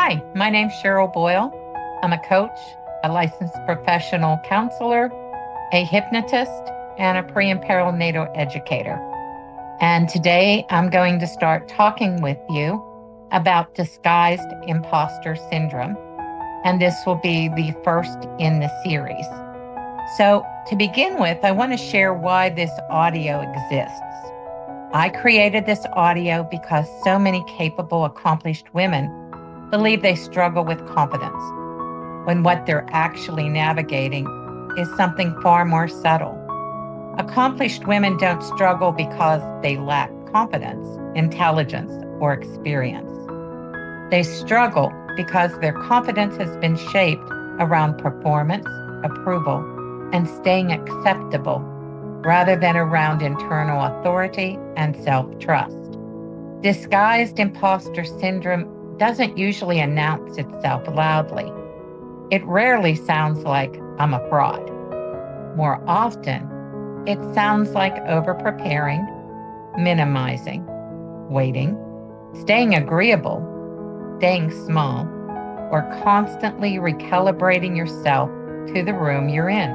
Hi, my name's Cheryl Boyle. I'm a coach, a licensed professional counselor, a hypnotist, and a pre and perinatal educator. And today I'm going to start talking with you about disguised imposter syndrome. And this will be the first in the series. So, to begin with, I want to share why this audio exists. I created this audio because so many capable, accomplished women believe they struggle with confidence when what they're actually navigating is something far more subtle. Accomplished women don't struggle because they lack confidence, intelligence, or experience. They struggle because their confidence has been shaped around performance, approval, and staying acceptable rather than around internal authority and self-trust. Disguised imposter syndrome doesn't usually announce itself loudly. It rarely sounds like, I'm a fraud. More often, it sounds like over-preparing, minimizing, waiting, staying agreeable, staying small, or constantly recalibrating yourself to the room you're in.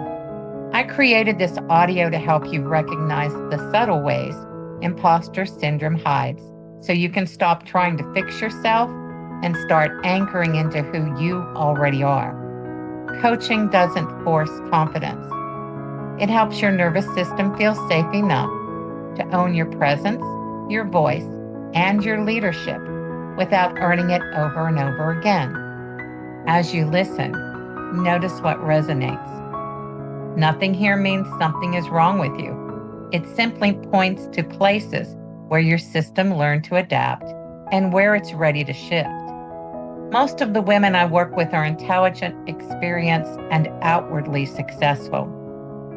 I created this audio to help you recognize the subtle ways imposter syndrome hides so you can stop trying to fix yourself and start anchoring into who you already are. Coaching doesn't force confidence. It helps your nervous system feel safe enough to own your presence, your voice, and your leadership without earning it over and over again. As you listen, notice what resonates. Nothing here means something is wrong with you. It simply points to places where your system learned to adapt and where it's ready to shift. Most of the women I work with are intelligent, experienced, and outwardly successful.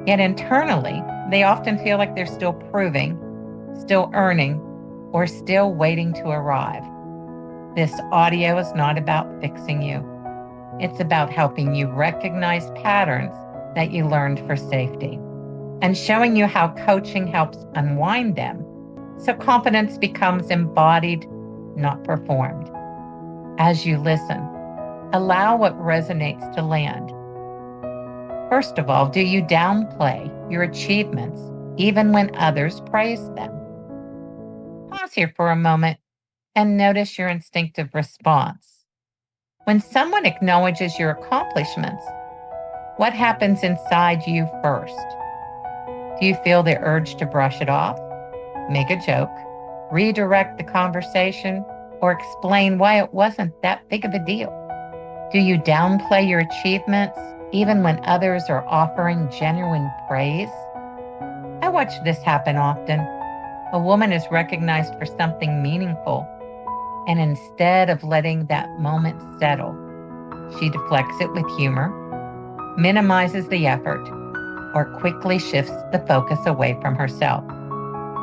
Yet internally, they often feel like they're still proving, still earning, or still waiting to arrive. This audio is not about fixing you. It's about helping you recognize patterns that you learned for safety and showing you how coaching helps unwind them so confidence becomes embodied, not performed. As you listen, allow what resonates to land. First of all, do you downplay your achievements even when others praise them? Pause here for a moment and notice your instinctive response. When someone acknowledges your accomplishments, what happens inside you first? Do you feel the urge to brush it off, make a joke, redirect the conversation, or explain why it wasn't that big of a deal? Do you downplay your achievements even when others are offering genuine praise? I watch this happen often. A woman is recognized for something meaningful, and instead of letting that moment settle, she deflects it with humor, minimizes the effort, or quickly shifts the focus away from herself.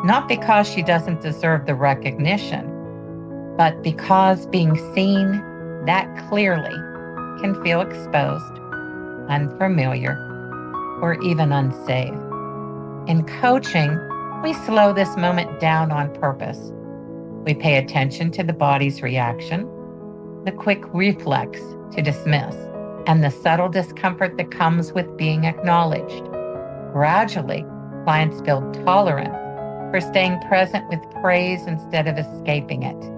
Not because she doesn't deserve the recognition, but because being seen that clearly can feel exposed, unfamiliar, or even unsafe. In coaching, we slow this moment down on purpose. We pay attention to the body's reaction, the quick reflex to dismiss, and the subtle discomfort that comes with being acknowledged. Gradually, clients build tolerance for staying present with praise instead of escaping it.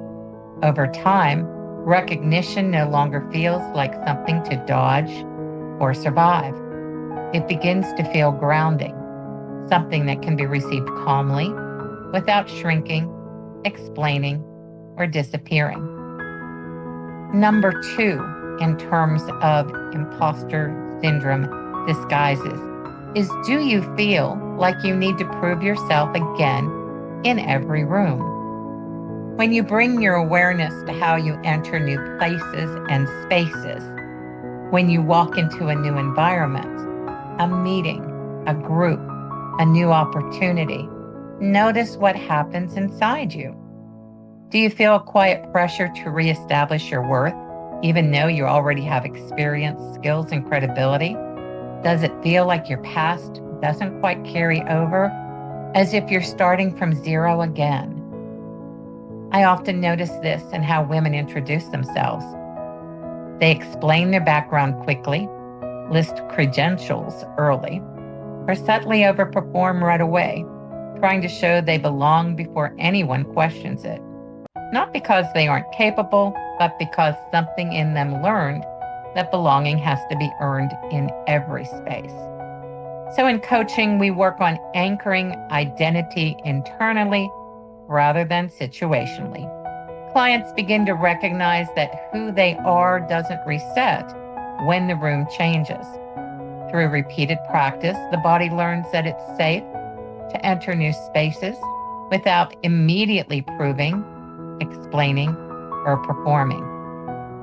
Over time, recognition no longer feels like something to dodge or survive. It begins to feel grounding, something that can be received calmly without shrinking, explaining, or disappearing. Number 2, in terms of imposter syndrome disguises, is do you feel like you need to prove yourself again in every room? When you bring your awareness to how you enter new places and spaces, when you walk into a new environment, a meeting, a group, a new opportunity, notice what happens inside you. Do you feel a quiet pressure to reestablish your worth, even though you already have experience, skills, and credibility? Does it feel like your past doesn't quite carry over, as if you're starting from zero again? I often notice this in how women introduce themselves. They explain their background quickly, list credentials early, or subtly overperform right away, trying to show they belong before anyone questions it. Not because they aren't capable, but because something in them learned that belonging has to be earned in every space. So in coaching, we work on anchoring identity internally rather than situationally. Clients begin to recognize that who they are doesn't reset when the room changes. Through repeated practice, the body learns that it's safe to enter new spaces without immediately proving, explaining, or performing.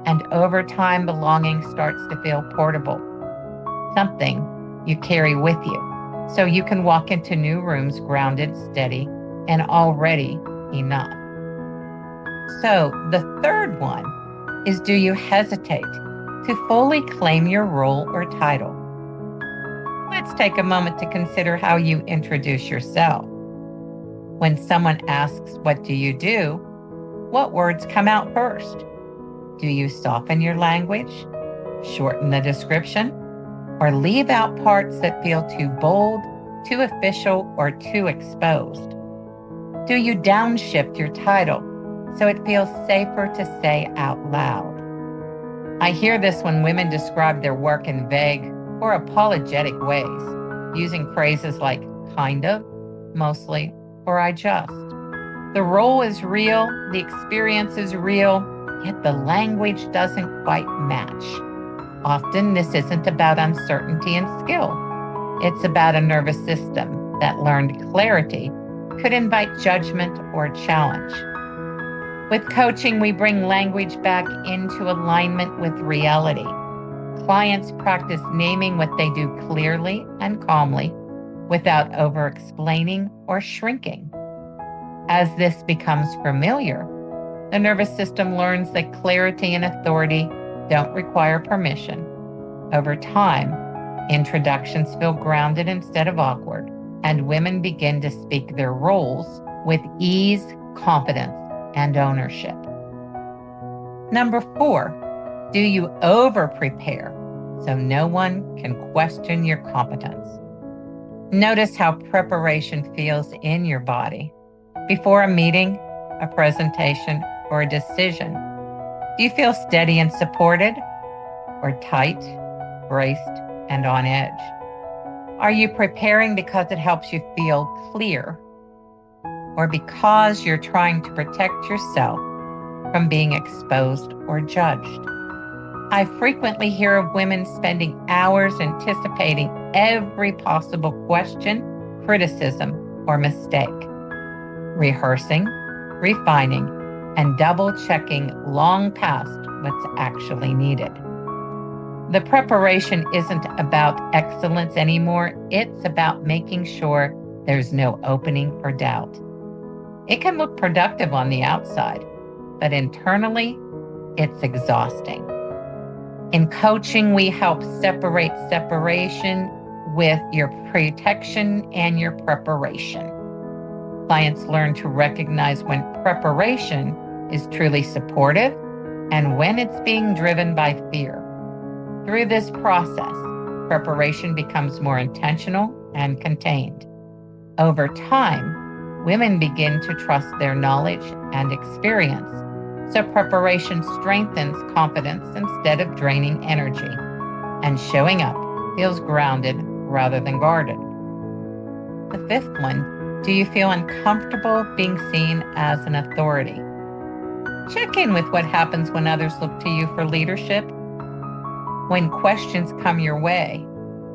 And over time, belonging starts to feel portable, something you carry with you, so you can walk into new rooms grounded, steady, and already enough. So the third one is, do you hesitate to fully claim your role or title? Let's take a moment to consider how you introduce yourself. When someone asks, "What do you do?" what words come out first? Do you soften your language, shorten the description, or leave out parts that feel too bold, too official, or too exposed? Do you downshift your title so it feels safer to say out loud? I hear this when women describe their work in vague or apologetic ways, using phrases like kind of, mostly, or I just. The role is real, the experience is real, yet the language doesn't quite match. Often, this isn't about uncertainty and skill. It's about a nervous system that learned clarity could invite judgment or challenge. With coaching, we bring language back into alignment with reality. Clients practice naming what they do clearly and calmly without over-explaining or shrinking. As this becomes familiar, the nervous system learns that clarity and authority don't require permission. Over time, introductions feel grounded instead of awkward, and women begin to speak their roles with ease, confidence, and ownership. Number 4, do you over-prepare so no one can question your competence? Notice how preparation feels in your body. Before a meeting, a presentation, or a decision, do you feel steady and supported, or tight, braced, and on edge? Are you preparing because it helps you feel clear, or because you're trying to protect yourself from being exposed or judged? I frequently hear of women spending hours anticipating every possible question, criticism, or mistake, rehearsing, refining, and double-checking long past what's actually needed. The preparation isn't about excellence anymore. It's about making sure there's no opening for doubt. It can look productive on the outside, but internally, it's exhausting. In coaching, we help separate separation with your protection and your preparation. Clients learn to recognize when preparation is truly supportive and when it's being driven by fear. Through this process, preparation becomes more intentional and contained. Over time, women begin to trust their knowledge and experience, so preparation strengthens confidence instead of draining energy, and showing up feels grounded rather than guarded. The fifth one, do you feel uncomfortable being seen as an authority? Check in with what happens when others look to you for leadership. When questions come your way,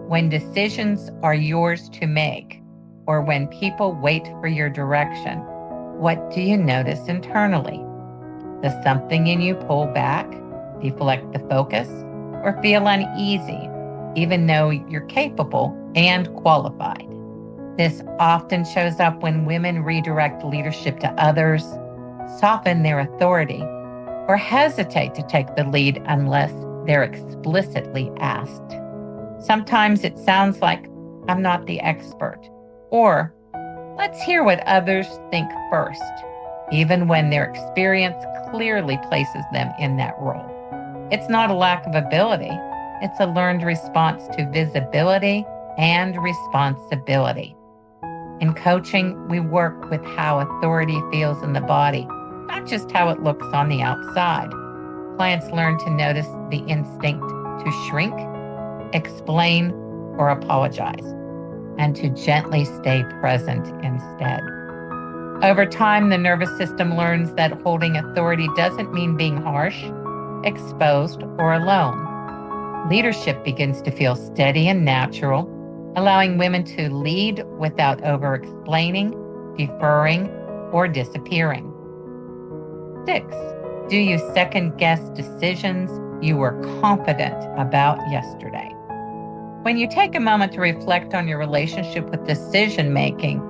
when decisions are yours to make, or when people wait for your direction, what do you notice internally? Does something in you pull back, deflect the focus, or feel uneasy, even though you're capable and qualified? This often shows up when women redirect leadership to others, soften their authority, or hesitate to take the lead unless they're explicitly asked. Sometimes it sounds like, "I'm not the expert," or "let's hear what others think first," even when their experience clearly places them in that role. It's not a lack of ability, it's a learned response to visibility and responsibility. In coaching, we work with how authority feels in the body, not just how it looks on the outside. Clients learn to notice the instinct to shrink, explain, or apologize, and to gently stay present instead. Over time, the nervous system learns that holding authority doesn't mean being harsh, exposed, or alone. Leadership begins to feel steady and natural, allowing women to lead without over-explaining, deferring, or disappearing. 6. Do you second-guess decisions you were confident about yesterday? When you take a moment to reflect on your relationship with decision-making,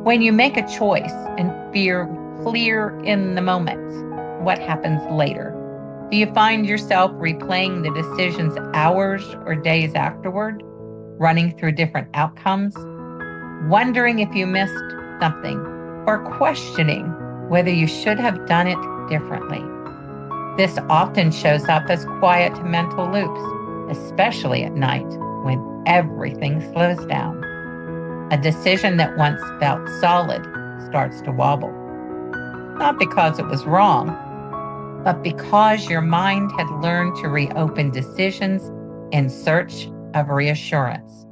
when you make a choice and feel clear in the moment, what happens later? Do you find yourself replaying the decisions hours or days afterward, running through different outcomes, wondering if you missed something, or questioning whether you should have done it differently? This often shows up as quiet mental loops, especially at night when everything slows down. A decision that once felt solid starts to wobble. Not because it was wrong, but because your mind had learned to reopen decisions in search of reassurance.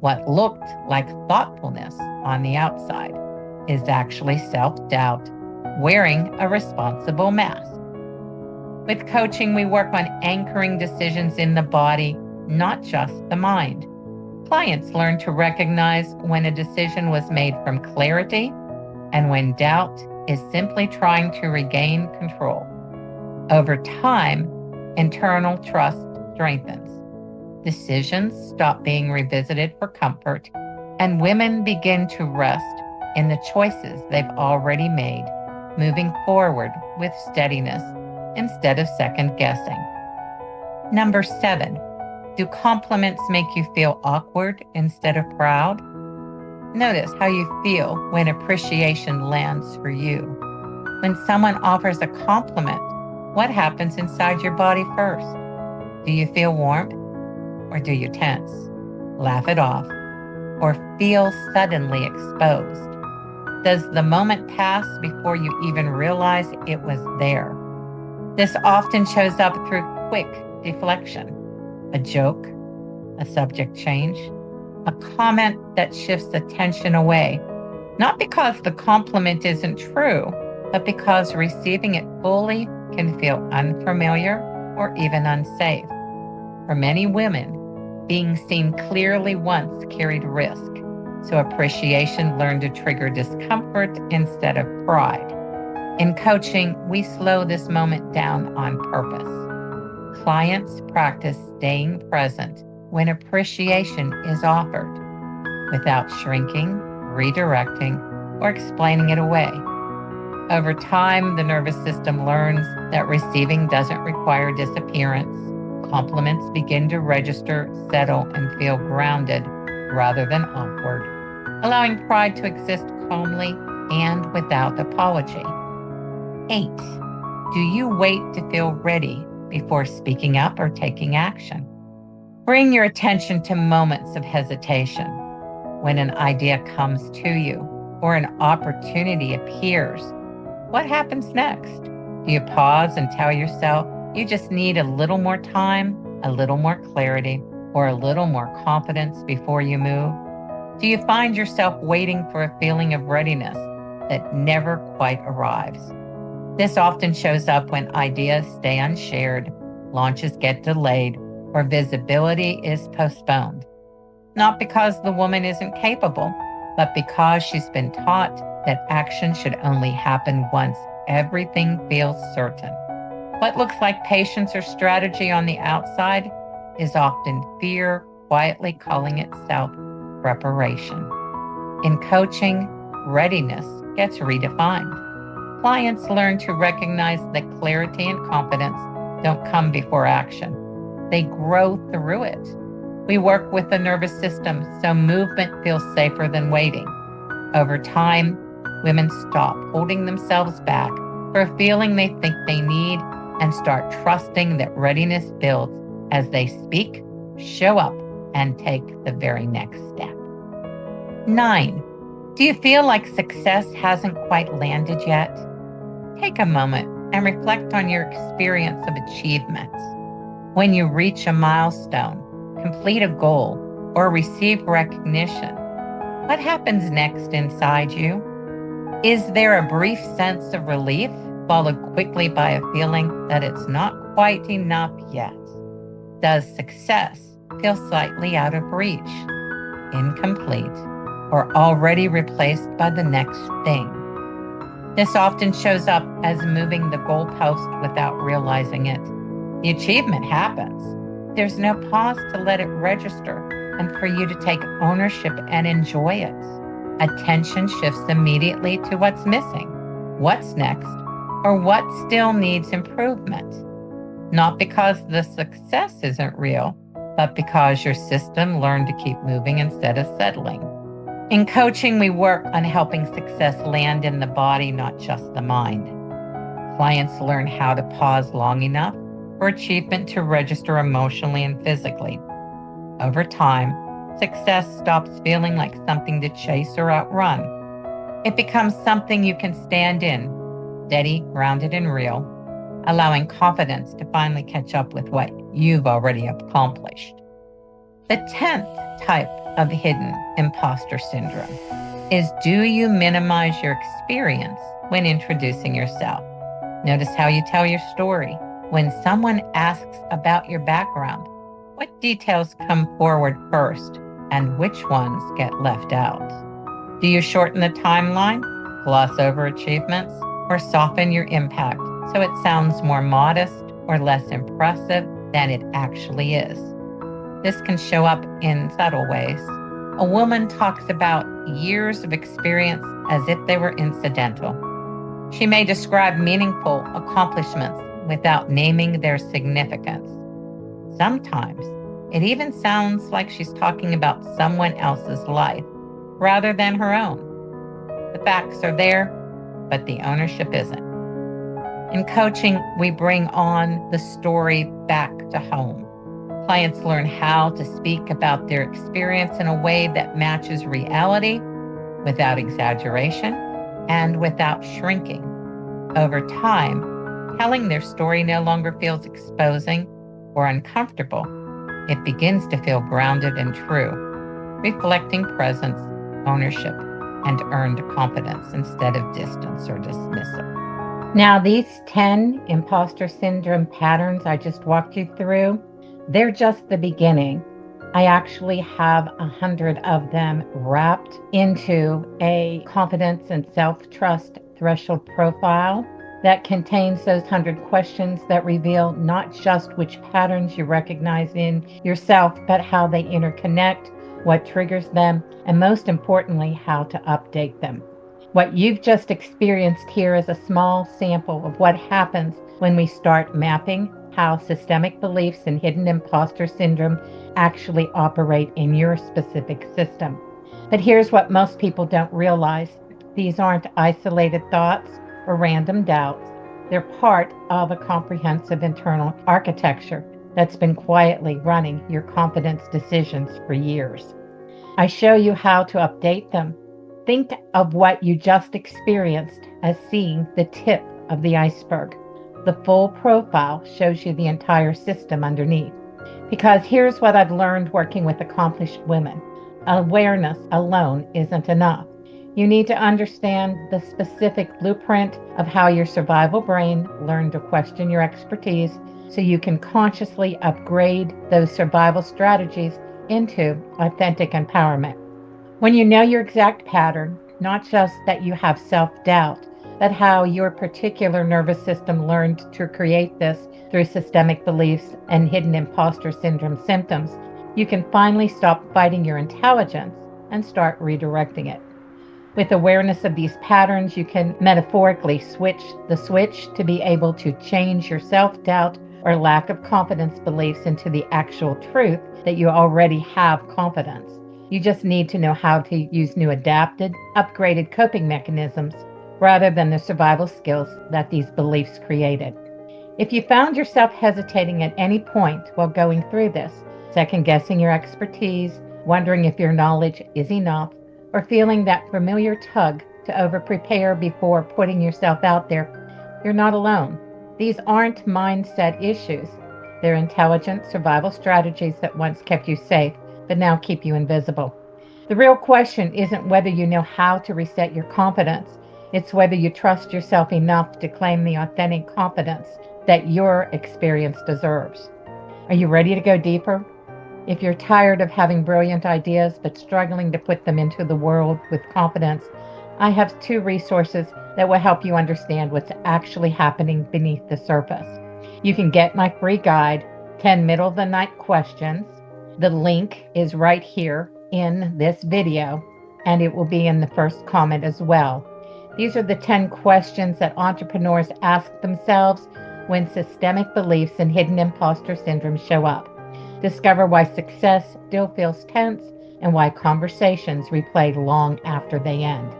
What looked like thoughtfulness on the outside is actually self-doubt wearing a responsible mask. With coaching, we work on anchoring decisions in the body, not just the mind. Clients learn to recognize when a decision was made from clarity and when doubt is simply trying to regain control. Over time, internal trust strengthens. Decisions stop being revisited for comfort, and women begin to rest in the choices they've already made, moving forward with steadiness instead of second guessing. Number 7, do compliments make you feel awkward instead of proud? Notice how you feel when appreciation lands for you. When someone offers a compliment, what happens inside your body first? Do you feel warm, or do you tense, laugh it off, or feel suddenly exposed? Does the moment pass before you even realize it was there? This often shows up through quick deflection, a joke, a subject change, a comment that shifts attention away, not because the compliment isn't true, but because receiving it fully can feel unfamiliar or even unsafe. For many women, being seen clearly once carried risk, so appreciation learned to trigger discomfort instead of pride. In coaching, we slow this moment down on purpose. Clients practice staying present when appreciation is offered, without shrinking, redirecting, or explaining it away. Over time, the nervous system learns that receiving doesn't require disappearance. Compliments begin to register, settle, and feel grounded rather than awkward, allowing pride to exist calmly and without apology. 8. Do you wait to feel ready before speaking up or taking action? Bring your attention to moments of hesitation. When an idea comes to you or an opportunity appears, what happens next? Do you pause and tell yourself you just need a little more time, a little more clarity, or a little more confidence before you move? Do you find yourself waiting for a feeling of readiness that never quite arrives? This often shows up when ideas stay unshared, launches get delayed, or visibility is postponed. Not because the woman isn't capable, but because she's been taught that action should only happen once everything feels certain. What looks like patience or strategy on the outside is often fear quietly calling itself preparation. In coaching, readiness gets redefined. Clients learn to recognize that clarity and confidence don't come before action. They grow through it. We work with the nervous system so movement feels safer than waiting. Over time, women stop holding themselves back for a feeling they think they need and start trusting that readiness builds as they speak, show up, and take the very next step. 9. Do you feel like success hasn't quite landed yet? Take a moment and reflect on your experience of achievements. When you reach a milestone, complete a goal, or receive recognition, what happens next inside you? Is there a brief sense of relief, followed quickly by a feeling that it's not quite enough yet? Does success feel slightly out of reach, incomplete, or already replaced by the next thing? This often shows up as moving the goalpost without realizing it. The achievement happens. There's no pause to let it register and for you to take ownership and enjoy it. Attention shifts immediately to what's missing, what's next, or what still needs improvement. Not because the success isn't real, but because your system learned to keep moving instead of settling. In coaching, we work on helping success land in the body, not just the mind. Clients learn how to pause long enough for achievement to register emotionally and physically. Over time, success stops feeling like something to chase or outrun. It becomes something you can stand in, steady, grounded, and real, allowing confidence to finally catch up with what you've already accomplished. The 10th type of hidden imposter syndrome is, do you minimize your experience when introducing yourself? Notice how you tell your story. When someone asks about your background, what details come forward first and which ones get left out? Do you shorten the timeline, gloss over achievements, or soften your impact so it sounds more modest or less impressive than it actually is? This can show up in subtle ways. A woman talks about years of experience as if they were incidental. She may describe meaningful accomplishments without naming their significance. Sometimes it even sounds like she's talking about someone else's life rather than her own. The facts are there, but the ownership isn't. In coaching, we bring on the story back to home. Clients learn how to speak about their experience in a way that matches reality without exaggeration and without shrinking. Over time, telling their story no longer feels exposing or uncomfortable. It begins to feel grounded and true, reflecting presence, ownership, and earned confidence instead of distance or dismissal. Now, these 10 imposter syndrome patterns I just walked you through, they're just the beginning. I actually have 100 of them wrapped into a confidence and self-trust threshold profile that contains those 100 questions that reveal not just which patterns you recognize in yourself, but how they interconnect, what triggers them, and most importantly, how to update them. What you've just experienced here is a small sample of what happens when we start mapping how systemic beliefs and hidden imposter syndrome actually operate in your specific system. But here's what most people don't realize. These aren't isolated thoughts or random doubts. They're part of a comprehensive internal architecture that's been quietly running your confidence decisions for years. I show you how to update them. Think of what you just experienced as seeing the tip of the iceberg. The full profile shows you the entire system underneath. Because here's what I've learned working with accomplished women. Awareness alone isn't enough. You need to understand the specific blueprint of how your survival brain learned to question your expertise so you can consciously upgrade those survival strategies into authentic empowerment. When you know your exact pattern, not just that you have self-doubt, but how your particular nervous system learned to create this through systemic beliefs and hidden imposter syndrome symptoms, you can finally stop fighting your intelligence and start redirecting it. With awareness of these patterns, you can metaphorically switch the switch to be able to change your self-doubt or lack of confidence beliefs into the actual truth that you already have confidence. You just need to know how to use new adapted, upgraded coping mechanisms rather than the survival skills that these beliefs created. If you found yourself hesitating at any point while going through this, second guessing your expertise, wondering if your knowledge is enough, or feeling that familiar tug to over-prepare before putting yourself out there, you're not alone. These aren't mindset issues. They're intelligent survival strategies that once kept you safe, but now keep you invisible. The real question isn't whether you know how to reset your confidence. It's whether you trust yourself enough to claim the authentic confidence that your experience deserves. Are you ready to go deeper? If you're tired of having brilliant ideas but struggling to put them into the world with confidence, I have 2 resources that will help you understand what's actually happening beneath the surface. You can get my free guide, 10 Middle of the Night Questions. The link is right here in this video, and it will be in the first comment as well. These are the 10 questions that entrepreneurs ask themselves when systemic beliefs and hidden imposter syndrome show up. Discover why success still feels tense and why conversations replay long after they end.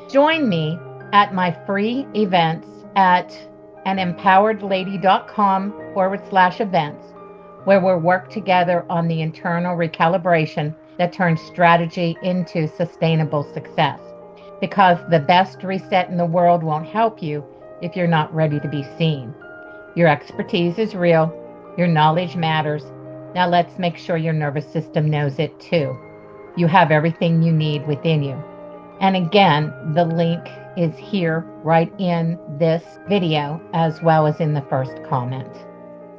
Join me at my free events at anempoweredlady.com/events, where we'll work together on the internal recalibration that turns strategy into sustainable success. Because the best reset in the world won't help you if you're not ready to be seen. Your expertise is real. Your knowledge matters. Now let's make sure your nervous system knows it too. You have everything you need within you. And again, the link is here right in this video as well as in the first comment.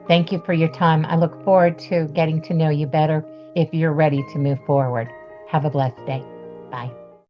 Thank you for your time. I look forward to getting to know you better if you're ready to move forward. Have a blessed day. Bye.